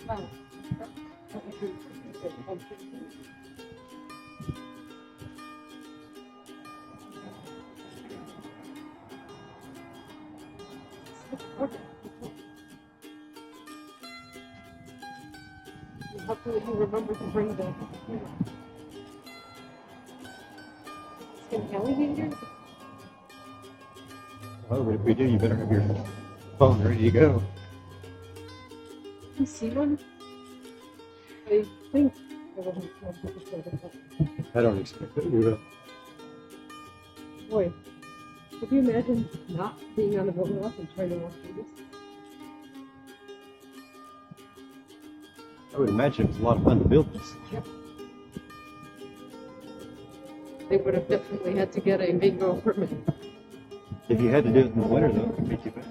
Oh. Hopefully you remember to bring the skin alligator. Well, but if we do, you better have your phone ready to go. You see one? I think I wasn't. I don't expect that we will. Boy, could you imagine not being on the boat enough and trying to walk through this? I would imagine it was a lot of fun to build this. Yep. They would have definitely had to get a mangrove permit. If you had to do it in the winter, though, it would be too bad.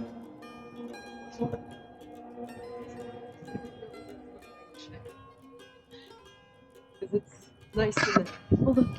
Because it's nice in the. Hold on.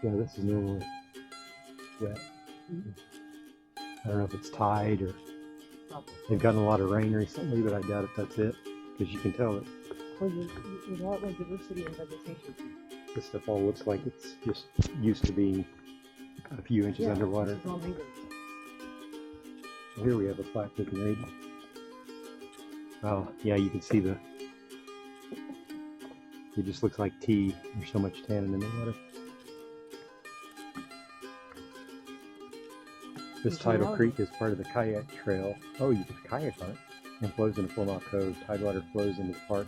Yeah, this is normally wet. I don't know if it's tide or they've gotten a lot of rain recently, but I doubt if that's it. Because you can tell that Well, there's a lot more diversity in vegetation. this stuff all looks like it's just used to being a few inches underwater. It's all mangroves. Here we have a plaque we can read. Oh, yeah, you can see the. It just looks like tea. There's so much tannin in the water. This tidal creek is part of the kayak trail. Oh, you can kayak on it. And flows into Full Cove. Tidewater flows into the park,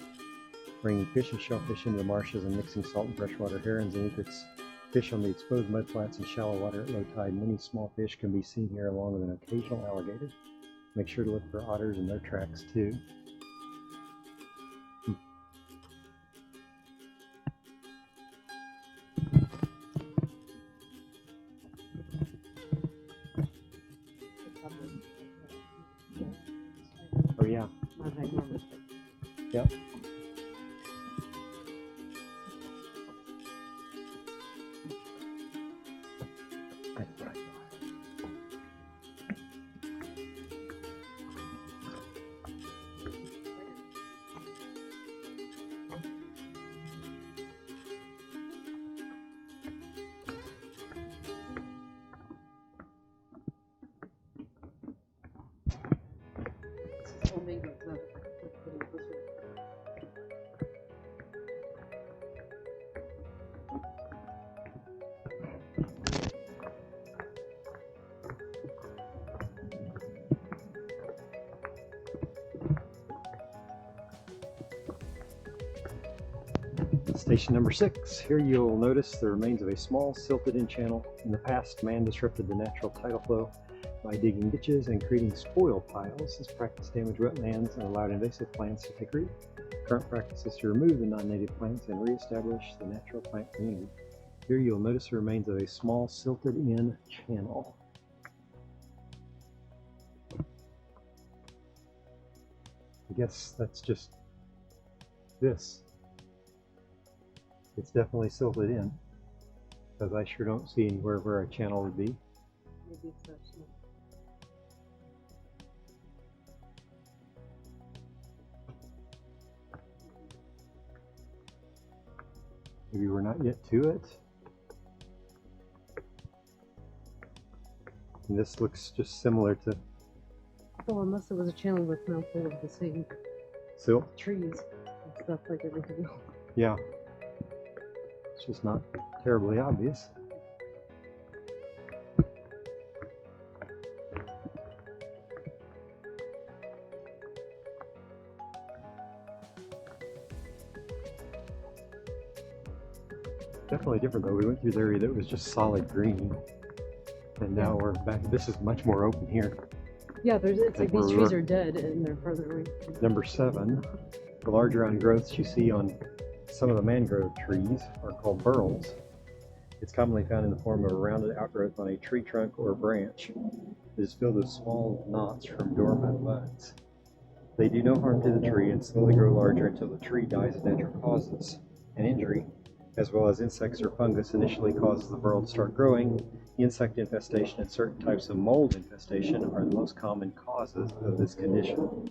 bringing fish and shellfish into the marshes and mixing salt and freshwater herons and egrets. Fish on the exposed mudflats and shallow water at low tide. Many small fish can be seen here along with an occasional alligator. Make sure to look for otters and their tracks too. Oh yeah. Yep. Station number 6. Here you'll notice the remains of a small silted-in channel. In the past, man disrupted the natural tidal flow by digging ditches and creating spoil piles. This practice damaged wetlands and allowed invasive plants to take root. Current practice is to remove the non-native plants and re-establish the natural plant community. Here you'll notice the remains of a small silted-in channel. I guess that's just this. It's definitely silted in, because I sure don't see anywhere where a channel would be. Maybe it's not small. Maybe we're not yet to it. And this looks just similar to Oh, unless it was a channel with mouthful of the same silt. trees and stuff like everything else. Yeah. It's just not terribly obvious. Definitely different though. We went through the area that was just solid green, and now we're back. This is much more open here. Yeah, it's like think these we're- trees are dead and they're further away. Number 7, the larger outgrowths you see on some of the mangrove trees are called burls. It's commonly found in the form of a rounded outgrowth on a tree trunk or branch. It is filled with small knots from dormant buds. They do no harm to the tree and slowly grow larger until the tree dies of natural causes. An injury, as well as insects or fungus, initially causes the burl to start growing. Insect infestation and certain types of mold infestation are the most common causes of this condition.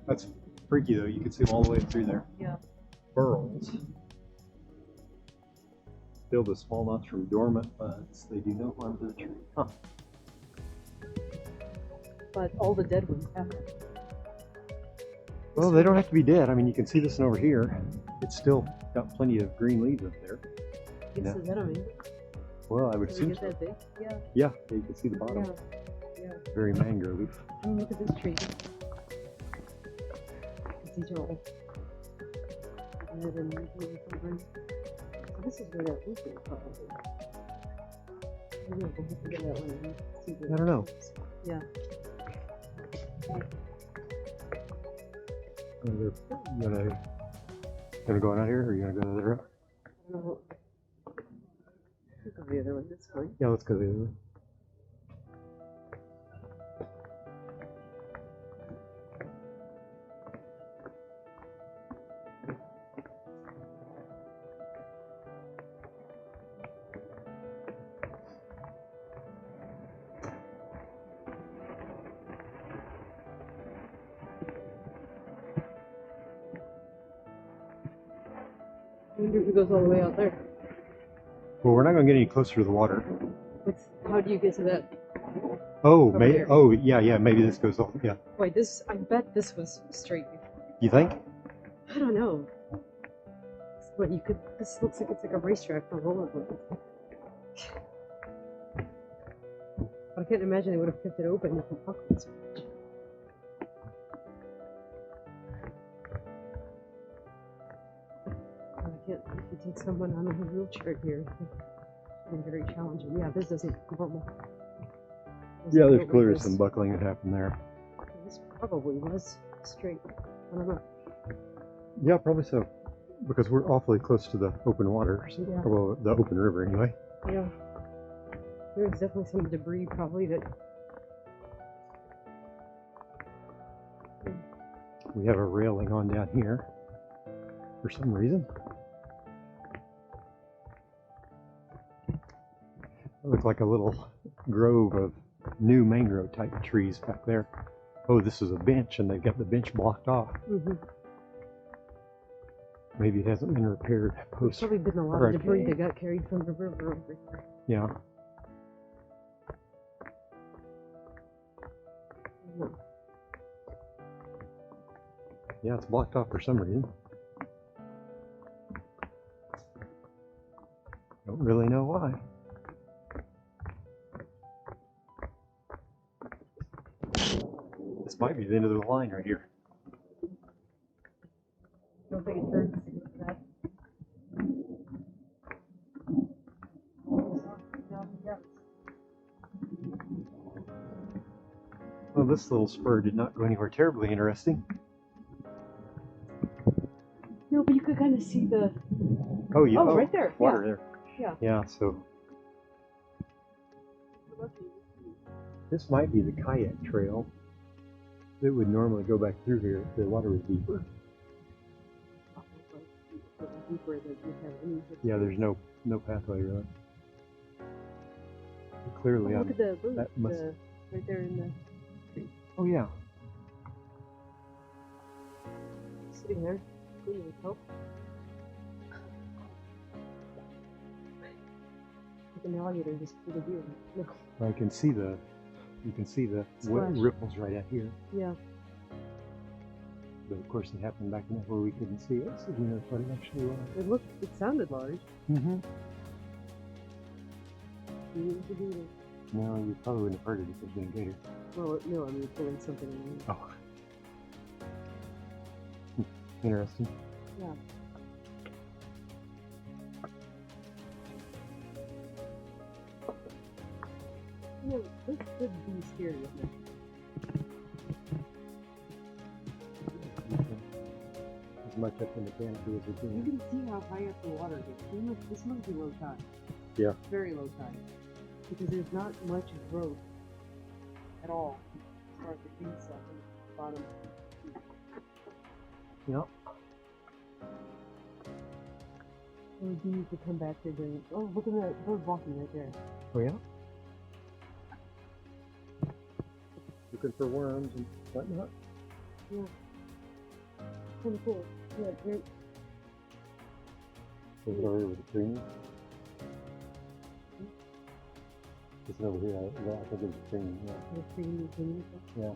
That's freaky though, you can see them all the way through there. Yeah. Burls, filled with small knots from dormant buds. They do no harm to the tree. Huh. But all the dead ones have. Well, they don't have to be dead. I mean, you can see this one over here. It's still got plenty of green leaves up there. It's the dead, I mean. Well, I would Did we assume get so. that big? Yeah. Yeah, you can see the bottom. Yeah. Yeah. Very mangrove. And look at this tree. These are all red and blue from green. So this is where that roof is probably. I don't know, we'll have to get that one and see where I don't know. it is. Yeah. You gonna go out here, or you gonna go the other route? I don't know. We'll go the other way, that's fine. Yeah, let's go the other way. I wonder if it goes all the way out there. Well, we're not gonna get any closer to the water. How do you get to that? Oh, Over maybe. here. Oh, yeah. Maybe this goes off. Yeah. Wait, I bet this was straight before. You think? I don't know. But this looks like it's like a racetrack for rollerblades. But I can't imagine they would have kept it open if it buckled so much. I can't, if you take someone on a wheelchair here, it's been very challenging. Yeah, this isn't normal. Yeah, there's clearly some buckling that happened there. This probably was straight. I don't know. Yeah, probably so. Because we're awfully close to the open water. So, Yeah. well, the open river anyway. Yeah. There's definitely some debris probably that. We have a railing on down here for some reason. It looks like a little grove of new mangrove type trees back there. Oh, this is a bench, and they've got the bench blocked off. Mm-hmm. Maybe it hasn't been repaired post. Probably been a lot of debris that got carried from the river over here. Yeah. Yeah, it's blocked off for some reason. Don't really know why. This might be the end of the line right here. Don't think it turns that. Well, this little spur did not go anywhere terribly interesting. No, but you could kind of see the. Oh, yeah. Oh, right there. Water Yeah. there. Yeah. Yeah, so this might be the kayak trail that would normally go back through here if the water was deeper. Yeah, there's no pathway really. Clearly, look at the that must. right there in the tree. Oh yeah. Sitting there. Cleaning with help. Like an alligator just pulled a deer. Look. You can see the Splash. ripples right out here. Yeah. But of course it happened back then where we couldn't see it, so we know what it actually was. It sounded large. Mm-hmm. No, you probably wouldn't have heard it if it was been a gator. Well, no, I mean pulling something in. Oh. Interesting. Yeah. You know, this could be scary, isn't it? As much up in the canopy as we You can. can see how high up the water is. This must be low tide. Yeah. Very low tide. Because there's not much growth at all as far as the green stuff on the bottom. Yep. Or do you could come back here during. Oh, look at that bird walking right there. Oh yeah. Looking for worms and whatnot. Yeah. Kind of cool. Yeah, great. Is it over here with the tree? It's over here. I think it's a tree. Yeah. The green green. Yeah.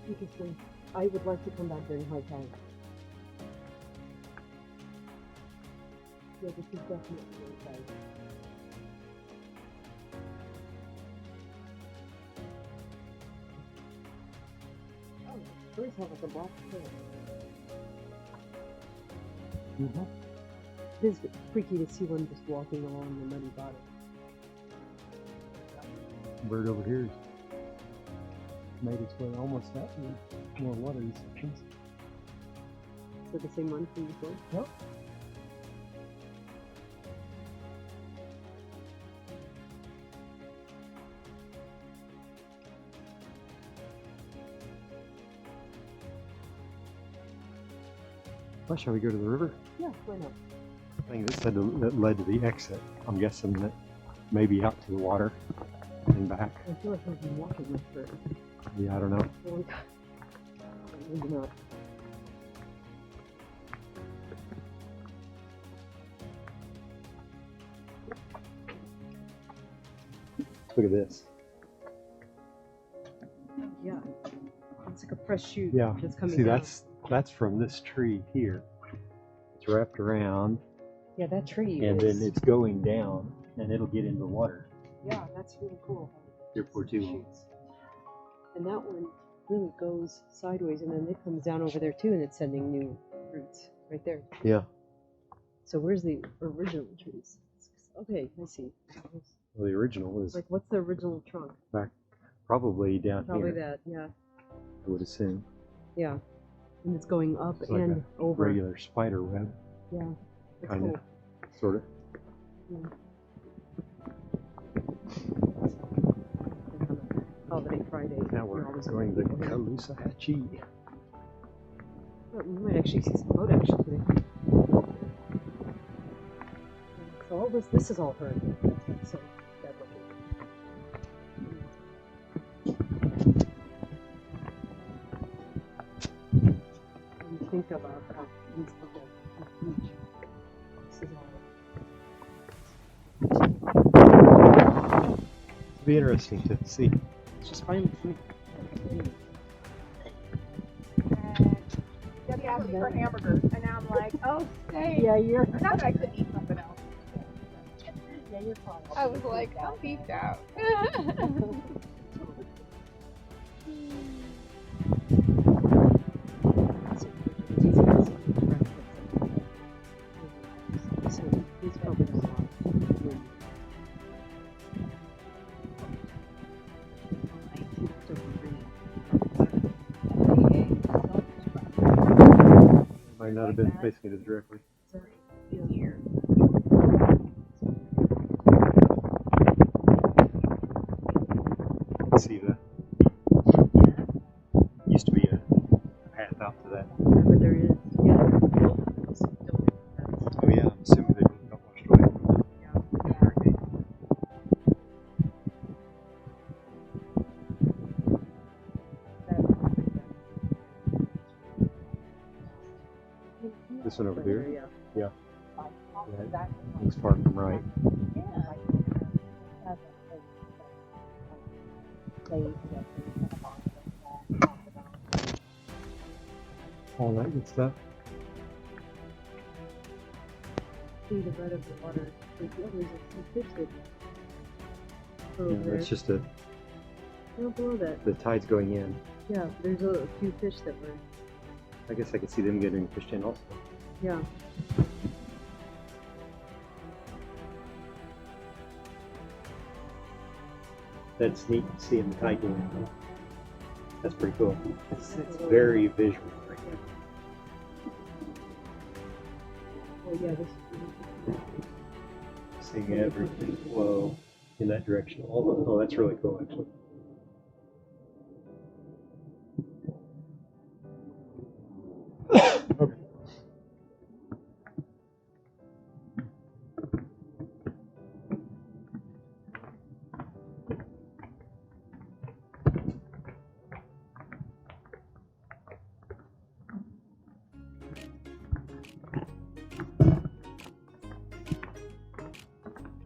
Interesting. I would like to come back during high tide. Yeah, this is definitely low tide. Oh, birds have like a black tail. Mm-hmm. It is freaky to see one just walking along the muddy bottom. Bird over here has made its way almost out in more watery sections. Is it the same one from before? Yep. Well, shall we go to the river? Yeah, why not? I think that said that led to the exit. I'm guessing that maybe out to the water and back. I feel like I've been walking with her. Yeah, I don't know. Oh, maybe not. Look at this. Yeah. It's like a fresh shoot Yeah. that's coming See, down. that's from this tree here. It's wrapped around, Yeah, that tree and is. then it's going down, and it'll get into the water. Yeah, that's really cool. Here for too long. Shoots. And that one really goes sideways, and then it comes down over there too, and it's sending new roots right there. Yeah. So where's the original trees? Okay, I see. Well, the original was Like, what's the original trunk? probably down Probably here. that, yeah. I would assume. Yeah. And it's going up It's like and a over. regular spider web, Yeah. That's kind cool. of, sort of. Yeah. Holiday Friday. Now we're going to Caloosahatchee. Oh, we might actually see some boat action today. So all this is all her. That's what's so bad looking. When you think about these people at the beach, this is all. It'll be interesting to see. It's just fine with me. Debbie asked me for hamburgers, and now I'm like, oh, steak. Yeah, you're. Not that I couldn't eat something else. Yeah, you're fine. I was like, I'm beefed out. Might not have been facing it directly. Here. See that? Used to be a path out to that. But there is, yeah. Oh yeah, I'm assuming they got washed away. This one over there? Yeah. Yeah. Looks far from right. All that good stuff. See the red of the water. There's some fish that Yeah, that's just a No, below that. The tide's going in. Yeah, there's a few fish that were. I guess I could see them getting fished in also. Yeah. That's neat seeing the tide going in. That's pretty cool. It's very visual right here. Oh yeah, this. Seeing everything flow in that direction. Oh, that's really cool actually. Okay.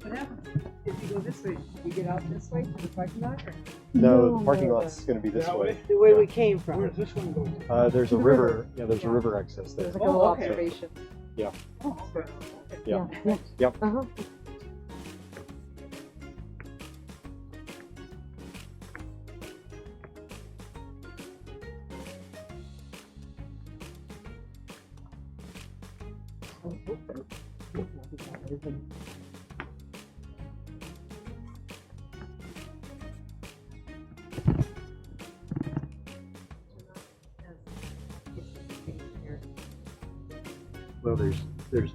What happens if you go this way? You get out this way to the parking lot? Or? No, the parking lot's going to be this way. The way Yeah. we came from. Where's this one going? There's a The river. river. Yeah, there's a river access there. There's like a little okay. observation. Yeah. Oh, Yeah. Yeah. Yep. Uh-huh. Well, there's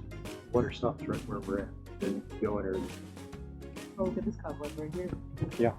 water stops right where we're at. Then you go under. Oh, look at this cobweb right here. Yeah.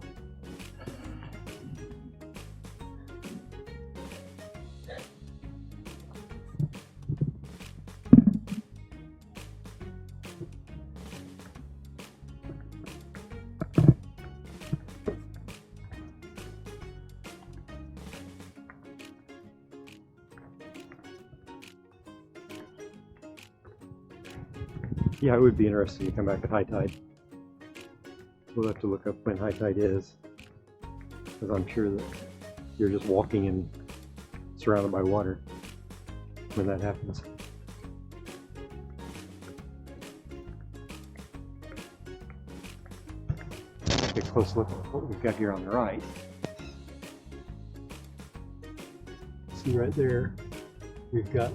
Yeah, it would be interesting to come back at high tide. We'll have to look up when high tide is, because I'm sure that you're just walking and surrounded by water when that happens. Take a close look at what we've got here on the right. See right there, we've got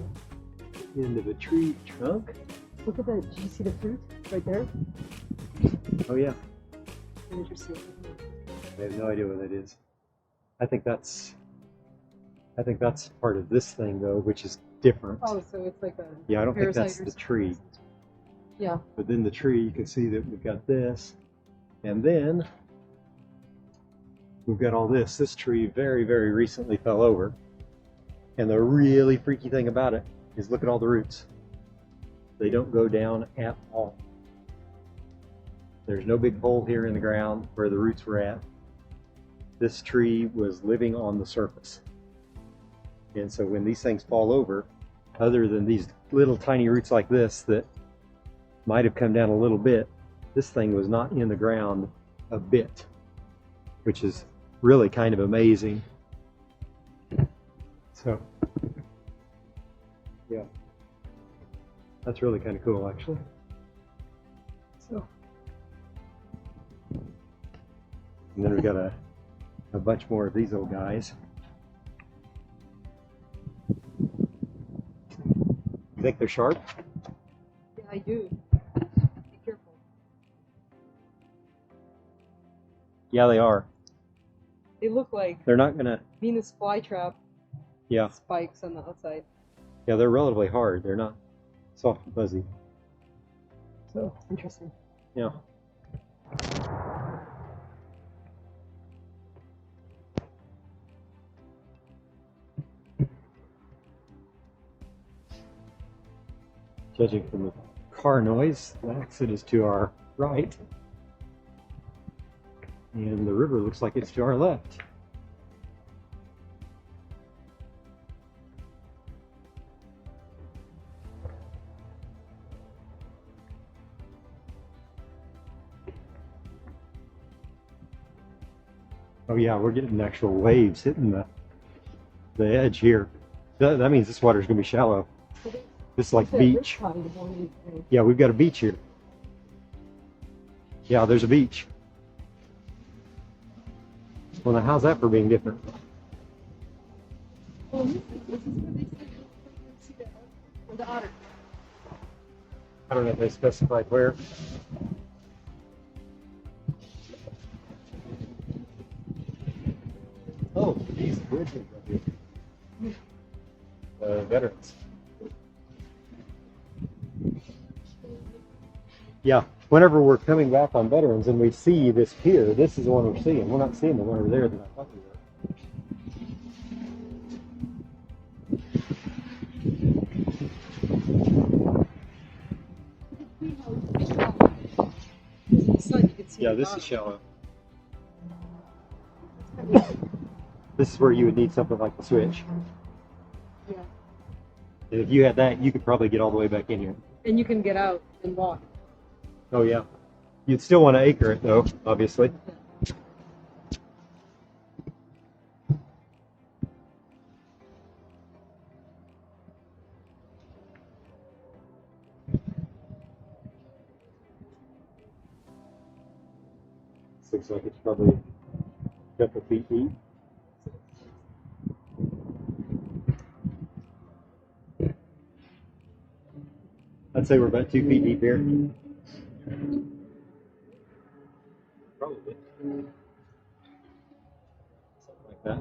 the end of a tree trunk. Look at that. Do you see the fruit right there? Oh yeah. Interesting. I have no idea what that is. I think that's part of this thing though, which is different. Oh, so it's like a Yeah, I don't think parasite that's or the something. tree. Yeah. But then the tree, you can see that we've got this, and then we've got all this. This tree very, very recently fell over, and the really freaky thing about it is look at all the roots. They don't go down at all. There's no big hole here in the ground where the roots were at. This tree was living on the surface. And so when these things fall over, other than these little tiny roots like this that might have come down a little bit, this thing was not in the ground a bit, which is really kind of amazing. So, yeah. That's really kind of cool, actually. So, and then we got a bunch more of these little guys. You think they're sharp? Yeah, I do. Be careful. Yeah, they are. They look like They're not gonna. Venus flytrap Yeah, spikes on the outside. yeah, they're relatively hard. They're not soft and fuzzy. So, Interesting. yeah. Judging from the car noise, the exit is to our right, and the river looks like it's to our left. Oh yeah, we're getting actual waves hitting the edge here. That means this water's gonna be shallow. This is like beach. Yeah, we've got a beach here. Yeah, there's a beach. Well, now how's that for being different? Well, this is where they said you see the elk or the otter. I don't know if they specified where. Oh, these bridges right here. Veterans. Yeah, whenever we're coming back on veterans and we see this pier, this is the one we're seeing. We're not seeing the one over there that I thought we were. The sun, you can see Yeah, the this bottom. is shallow. This is where you would need something like the switch. Yeah. And if you had that, you could probably get all the way back in here. And you can get out and walk. Oh, yeah. You'd still want to anchor it, though, obviously. This looks like it's probably a couple feet deep. I'd say we're about 2 feet deep here. Probably. Something like that.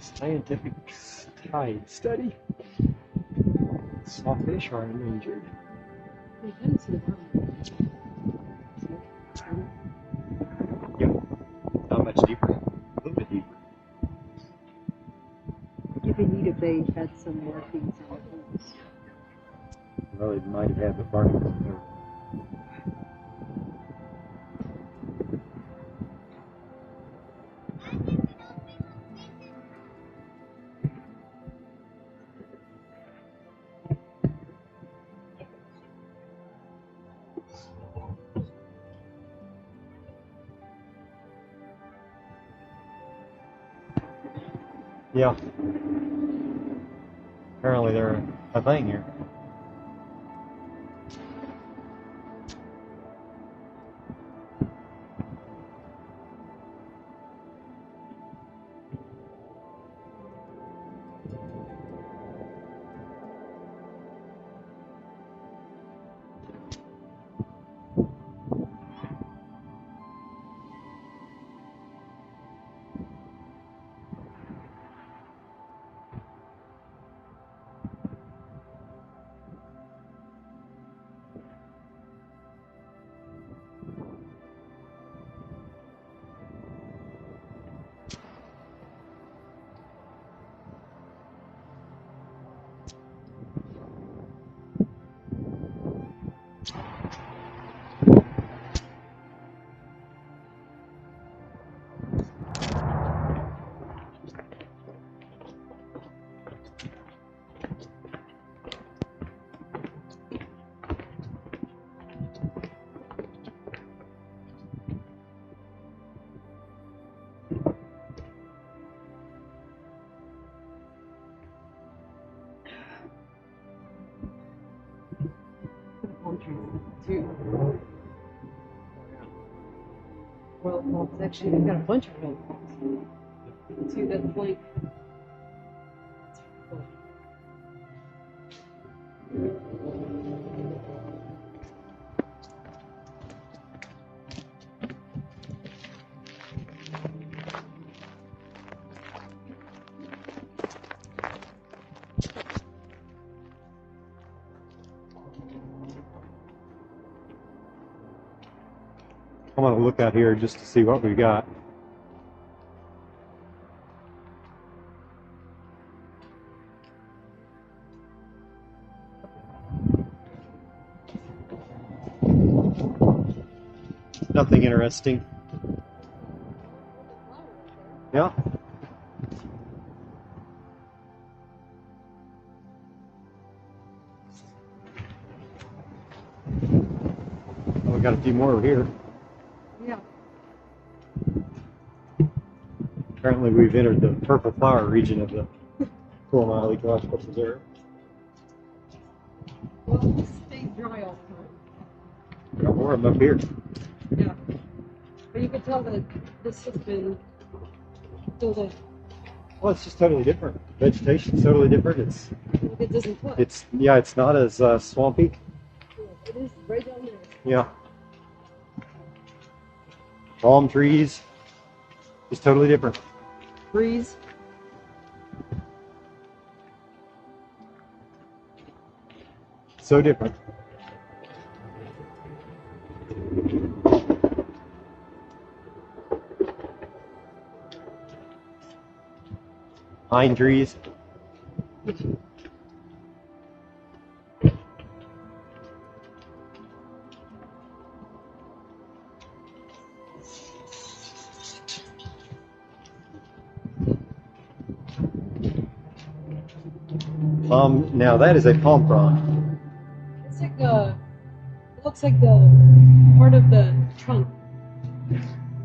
Scientific tide study. Sawfish are endangered. You can see the bottom. Yep. Not much deeper. A little bit deeper. It'd be neat if they had some markings on the holes. Well, it might have had the barnacles there. Yeah. Apparently they're a thing here. Too. Well, it's actually, they've got a bunch of them. See that point? I'm going to look out here just to see what we got. Nothing interesting. Yeah. Oh, we got a few more over here. Yeah. Apparently we've entered the purple flower region of the 4 Mile Ecological Preserve. Well, this stays dry all the time. Got more of them up here. Yeah. But you can tell that this has been filled in. Well, it's just totally different. Vegetation's totally different. It doesn't flood. It's not as swampy. Yeah, it is right down there. Yeah. Palm trees. It's totally different. Breeze. So different. Pine trees. Now that is a palm frond. It's like it looks like the part of the trunk.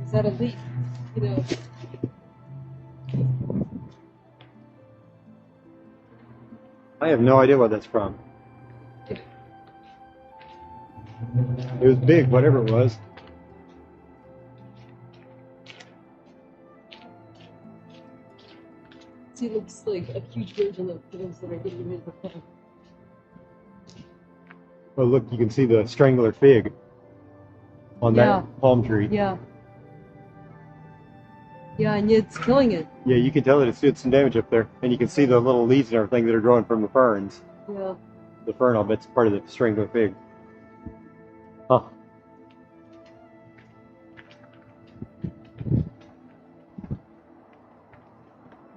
Is that a leaf? You know. I have no idea what that's from. It was big, whatever it was. See, it looks like a huge version of those that are getting rid of the plant. Oh, look, you can see the strangler fig on that palm tree. Yeah. Yeah, and it's killing it. Yeah, you can tell that it's doing some damage up there. And you can see the little leaves and everything that are growing from the ferns. Yeah. The fern, I'll bet, is part of the strangler fig. Huh.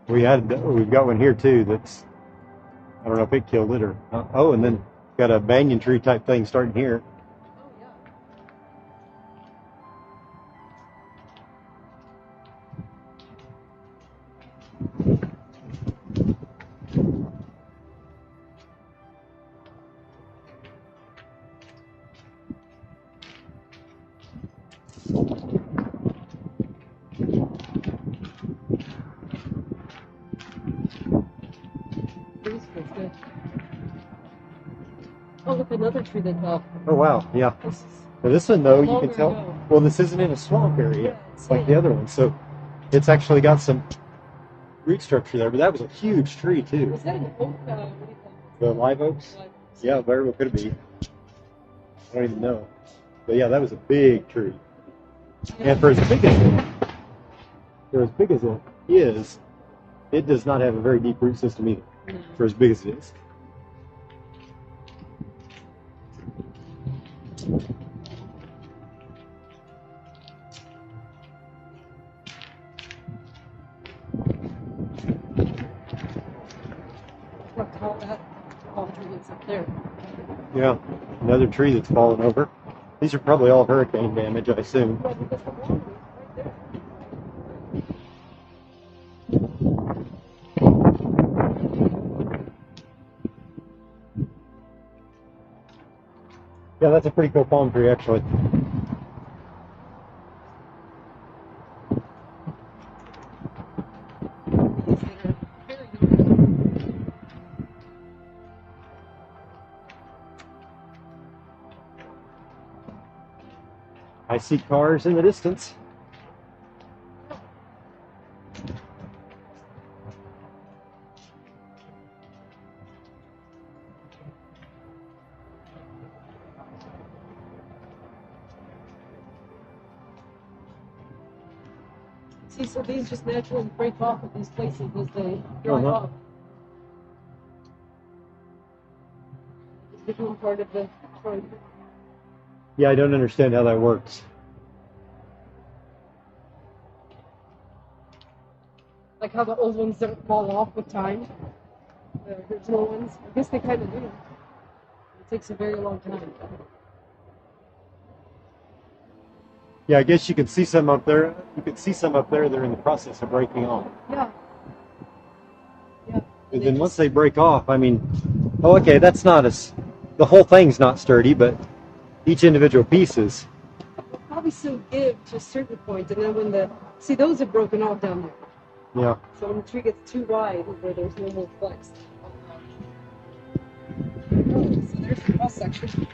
We've got one here too that's, I don't know if it killed it or, oh, and then got a banyan tree type thing starting here. Oh, yeah. Breeze feels good. Oh, look, another tree that fell. Oh wow, yeah. This is Now this one though, you longer can tell, ago. well, this isn't in a swamp area Yeah, it's like the other one, so it's actually got some root structure there, but that was a huge tree too. Was that an oak? What do you call it? The live oaks? Yeah, very well could be. I don't even know. But yeah, that was a big tree. And for as big as it is, it does not have a very deep root system either, No. for as big as it is. Look how that palm tree looks up there. Yeah, another tree that's fallen over. These are probably all hurricane damage, I assume. Well, because the water is right there. Yeah, that's a pretty cool palm tree, actually. These that are very good. I see cars in the distance. See, so these just naturally break off at these places as they dry Uh-huh. off. It's become part of the trunk. Yeah, I don't understand how that works. Like how the old ones don't fall off with time. The original ones. I guess they kind of do. It takes a very long time. Yeah, I guess you can see some up there. You can see some up there. They're in the process of breaking off. Yeah. Yeah. And then once they break off, I mean, oh, okay, that's not as the whole thing's not sturdy, but each individual piece is. Probably still give to a certain point, and then when those are broken off down there. Yeah. So when the tree gets too wide, where there's no more flex. Oh, so there's the cross section.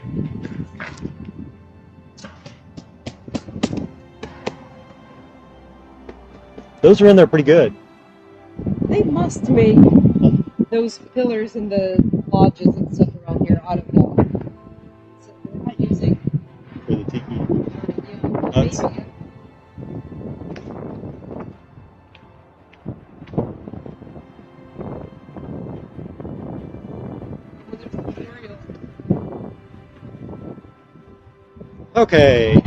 Those are in there pretty good. They must make those pillars and the lodges and stuff around here out of wood. So they're not using. For the tiki. Nuts. Okay.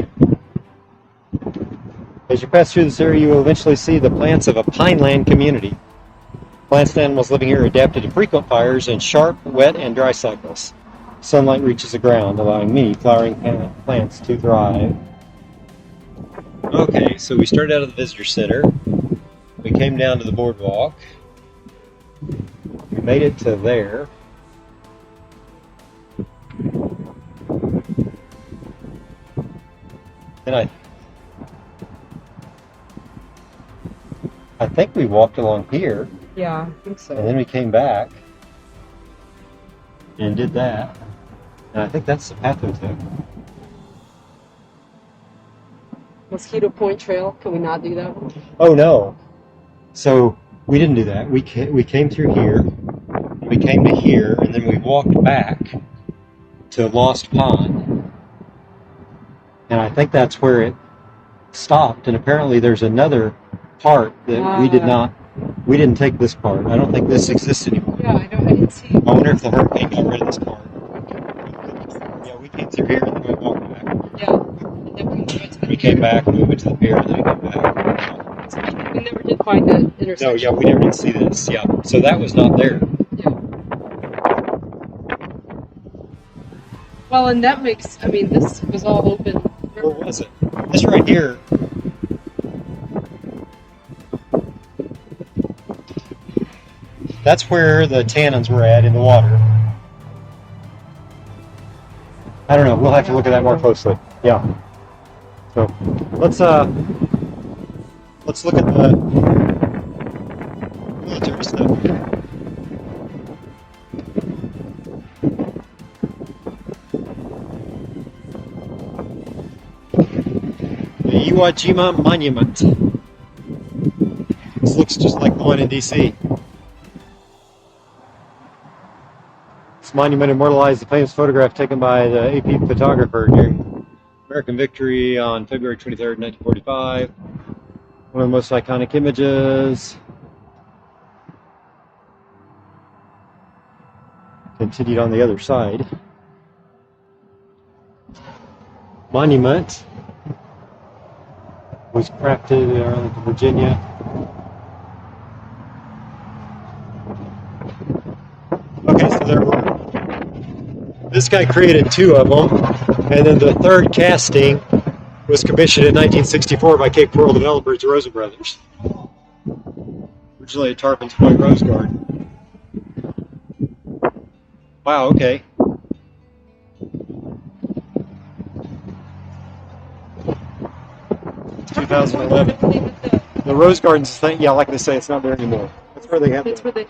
As you pass through this area, you will eventually see the plants of a pineland community. Plants and animals living here are adapted to frequent fires and sharp, wet, and dry cycles. Sunlight reaches the ground, allowing many flowering plants to thrive. Okay, so we started out of the visitor center. We came down to the boardwalk. We made it to there. Then I think we walked along here. Yeah, I think so. And then we came back and did that. And I think that's the path we took. Mosquito Point Trail. Can we not do that one? Oh no. So we didn't do that. We came through here. We came to here, and then we walked back to Lost Pond. And I think that's where it stopped. And apparently there's another part that we didn't take this part. I don't think this exists anymore. Yeah, I didn't see it. I wonder if the hurricane got rid of this part. Yeah, we came through here and then we walked back. Yeah. And then We came back and we went to the pier and then we came back. We never did find that intersection. No, yeah, we never did see this. Yeah. So that was not there. Yeah. Well, and that makes, this was all open. Where was it? This right here. That's where the tannins were at in the water. I don't know. We'll have to look at that more closely. Yeah. So let's look at the military stuff. The Iwo Jima Monument. This looks just like the one in DC. This monument immortalized the famous photograph taken by the AP photographer during American victory on February 23rd, 1945. One of the most iconic images. Continued on the other side. Monument was crafted in Arlington, Virginia. Okay, so there were. This guy created two of them, and then the third casting was commissioned in 1964 by Cape Coral developers, the Rosen Brothers. Originally at Tarpons Point Rose Garden. Wow, okay. It's 2011. The Rose Garden's thing, yeah, like they say, it's not there anymore. That's where they have the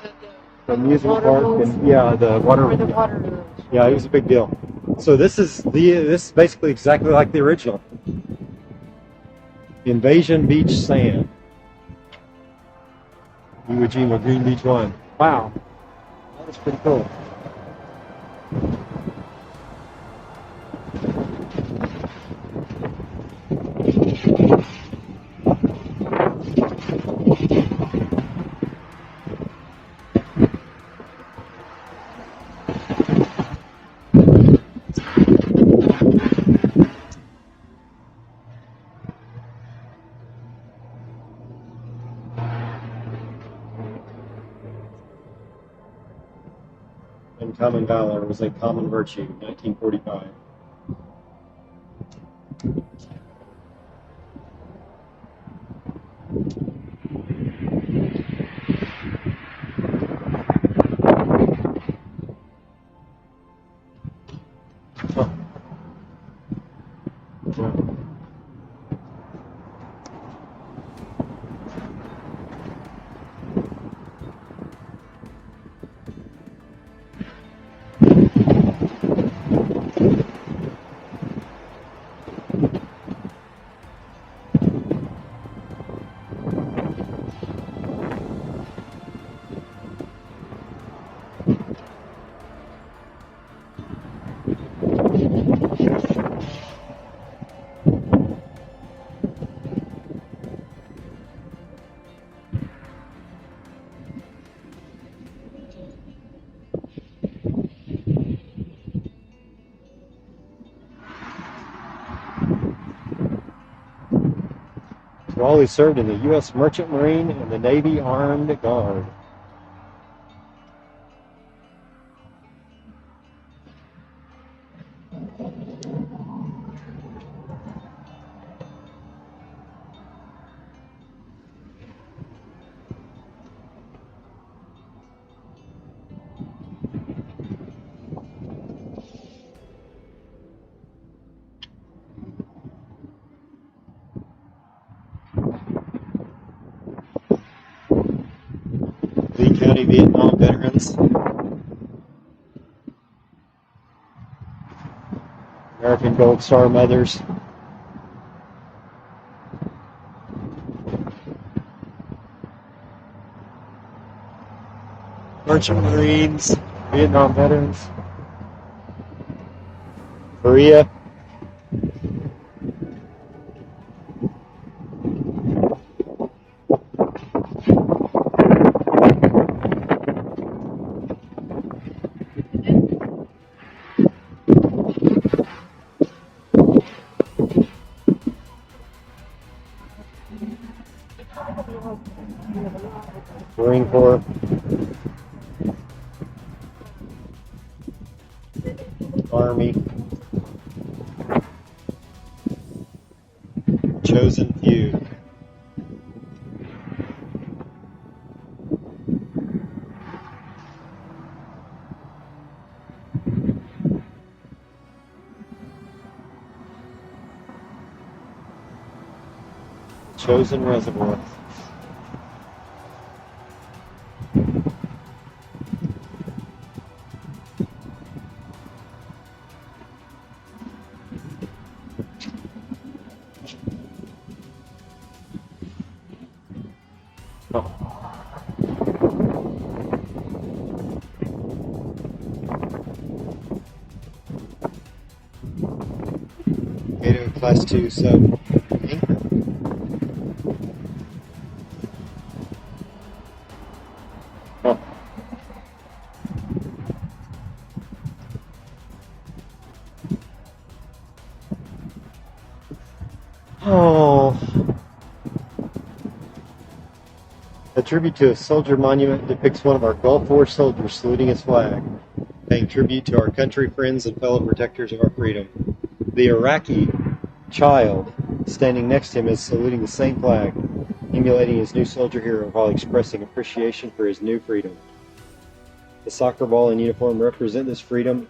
amusement park and the water. Yeah, it was a big deal. So this is basically exactly like the original. Invasion Beach Sand. Iwo Jima Green Beach 1. Wow. That is pretty cool. And common valor was a common virtue, 1945. Yeah. Raleigh served in the U.S. Merchant Marine and the Navy Armed Guard. Lee County Vietnam veterans, American Gold Star mothers, Merchant Marines, Vietnam veterans, Korea, Marine Corps, Army, chosen few. Chosen reservoir. Gato Class 2 sub anchor. Oh. Oh. A tribute to a soldier monument depicts one of our Gulf War soldiers saluting his flag, paying tribute to our country, friends, and fellow protectors of our freedom. The Iraqi child standing next to him is saluting the same flag, emulating his new soldier hero while expressing appreciation for his new freedom. The soccer ball and uniform represent this freedom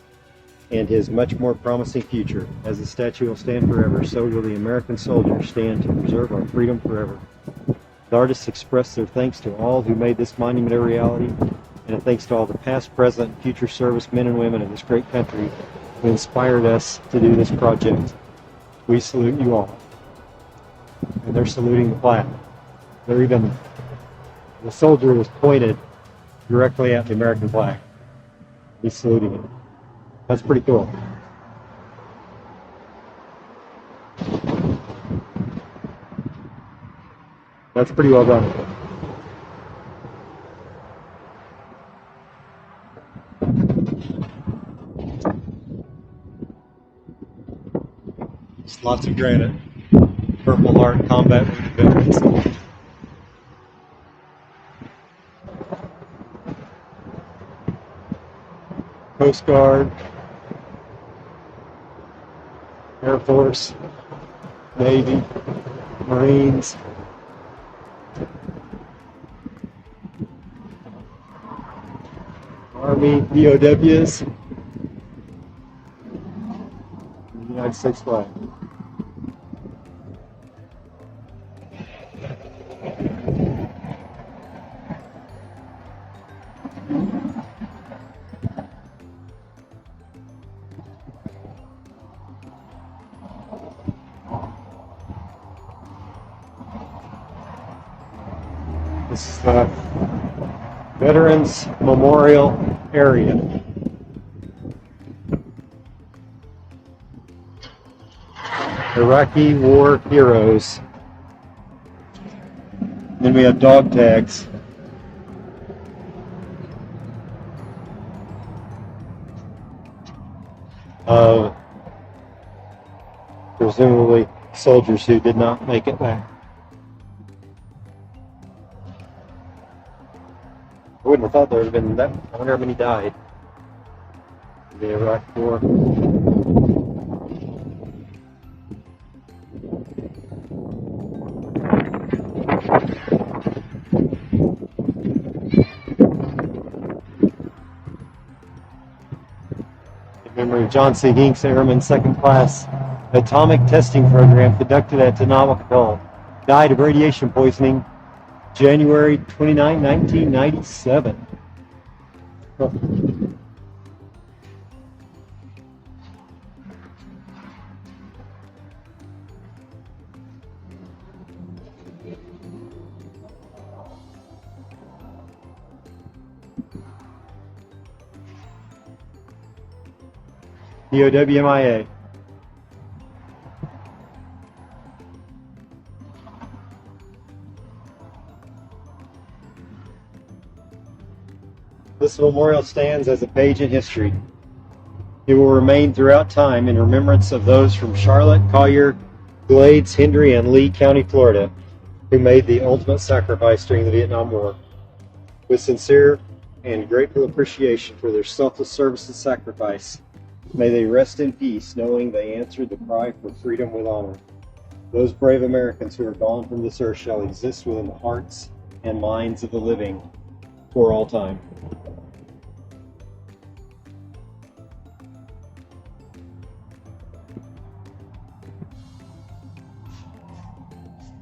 and his much more promising future. As the statue will stand forever, so will the American soldier stand to preserve our freedom forever. The artists express their thanks to all who made this monument a reality, and a thanks to all the past, present, and future servicemen and women of this great country who inspired us to do this project. We salute you all. And they're saluting the flag. The soldier was pointed directly at the American flag. He's saluting it. That's pretty cool. That's pretty well done. Just lots of granite. Purple Heart combat wounded veterans. Coast Guard, Air Force, Navy, Marines, Army, POWs, the United States flag. This is the Veterans Memorial area. Iraqi War Heroes. Then we have dog tags. Of presumably soldiers who did not make it back. I wouldn't have thought there would have been that. I wonder how many died in the Iraq War. In memory of John C. Hinks, Airman Second Class, atomic testing program conducted at Tanawakal, died of radiation poisoning January 29, 1997. Huh. POWMIA. This memorial stands as a page in history. It will remain throughout time in remembrance of those from Charlotte, Collier, Glades, Hendry, and Lee County, Florida, who made the ultimate sacrifice during the Vietnam War. With sincere and grateful appreciation for their selfless service and sacrifice, may they rest in peace, knowing they answered the cry for freedom with honor. Those brave Americans who are gone from this earth shall exist within the hearts and minds of the living for all time.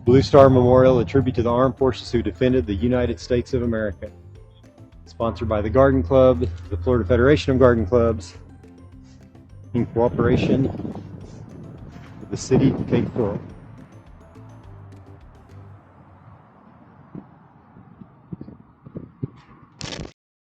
Blue Star Memorial, a tribute to the armed forces who defended the United States of America. Sponsored by the Garden Club, the Florida Federation of Garden Clubs, in cooperation with the City of Cape Coral.